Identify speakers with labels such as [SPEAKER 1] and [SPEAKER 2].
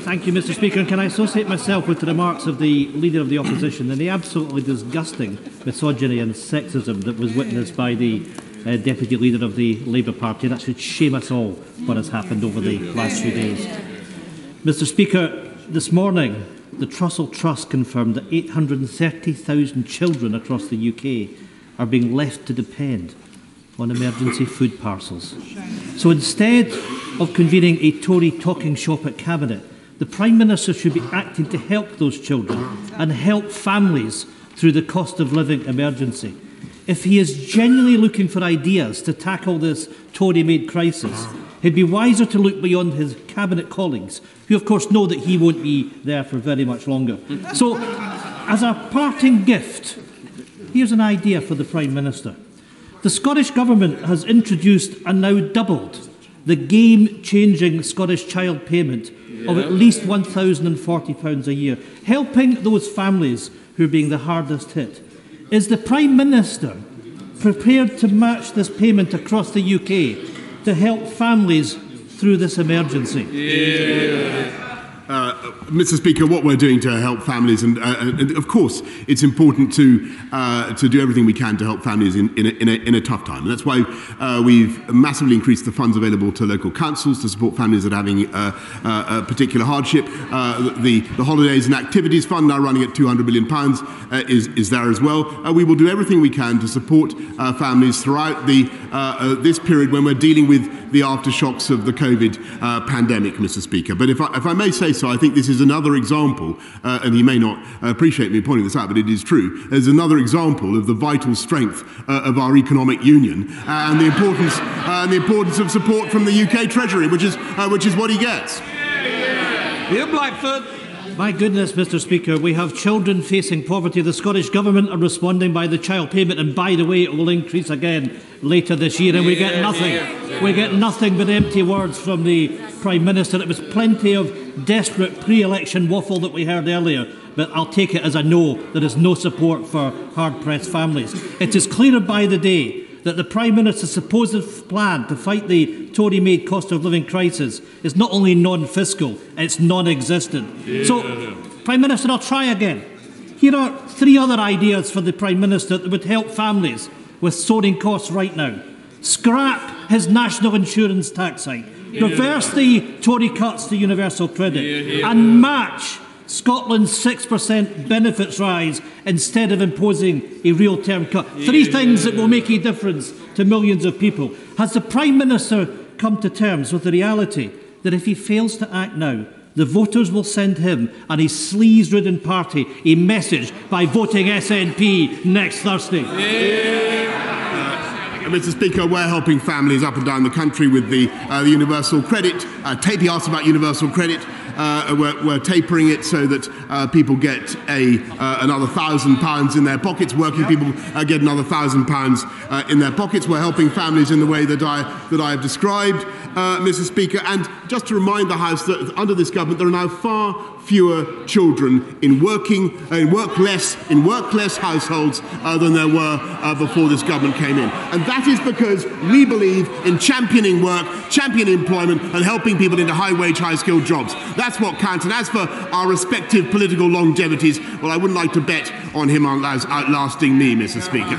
[SPEAKER 1] Thank you, Mr. Speaker. And can I associate myself with the remarks of the Leader of the Opposition and the absolutely disgusting misogyny and sexism that was witnessed by the Deputy Leader of the Labour Party? That should shame us all, what has happened over the last few days. Mr. Speaker, this morning, the Trussell Trust confirmed that 830,000 children across the UK are being left to depend on emergency food parcels. So instead of convening a Tory talking shop at Cabinet, the Prime Minister should be acting to help those children and help families through the cost of living emergency. If he is genuinely looking for ideas to tackle this Tory-made crisis, he'd be wiser to look beyond his Cabinet colleagues, who of course know that he won't be there for very much longer. So, as a parting gift, here's an idea for the Prime Minister. The Scottish Government has introduced and now doubled the game-changing Scottish child payment of at least £1,040 a year, helping those families who are being the hardest hit. Is the Prime Minister prepared to match this payment across the UK to help families through this emergency?
[SPEAKER 2] Mr. Speaker, what we're doing to help families, and of course it's important to do everything we can to help families in a tough time. And that's why we've massively increased the funds available to local councils to support families that are having a particular hardship. The Holidays and Activities Fund, now running at £200 million, is there as well. We will do everything we can to support families throughout this period when we're dealing with the aftershocks of the COVID pandemic, Mr. Speaker. But if I may say so, I think this is another example, and he may not appreciate me pointing this out, but it is true. There's another example of the vital strength of our economic union and the importance of support from the UK Treasury, which is what he gets.
[SPEAKER 3] Here, Blackford.
[SPEAKER 1] My goodness, Mr. Speaker, we have children facing poverty. The Scottish Government are responding by the child payment, and by the way, it will increase again later this year, and we get nothing. We get nothing but empty words from the Prime Minister. It was plenty of desperate pre-election waffle that we heard earlier, but I'll take it as a no. There is no support for hard-pressed families. It is clearer by the day that the Prime Minister's supposed plan to fight the Tory-made cost of living crisis is not only non-fiscal, it's non-existent. So, Prime Minister, I'll try again. Here are three other ideas for the Prime Minister that would help families with soaring costs right now. Scrap his national insurance tax hike, reverse the Tory cuts to universal credit, and match Scotland's 6% benefits rise instead of imposing a real term cut. Three things that will make a difference to millions of people. Has the Prime Minister come to terms with the reality that if he fails to act now, the voters will send him and his sleaze-ridden party a message by voting SNP next Thursday?
[SPEAKER 2] Mr. Speaker, we're helping families up and down the country with the universal credit. Tapey asked about universal credit. We're tapering it so that people get another £1,000 in their pockets. Working people get another £1,000 in their pockets. We're helping families in the way that I have described, Mr. Speaker. And just to remind the House that under this government there are now far fewer children in workless households than there were before this government came in. And that is because we believe in championing work, championing employment, and helping people into high-wage, high-skilled jobs. That's what counts. And as for our respective political longevities, well, I wouldn't like to bet on him outlasting me, Mr. Speaker.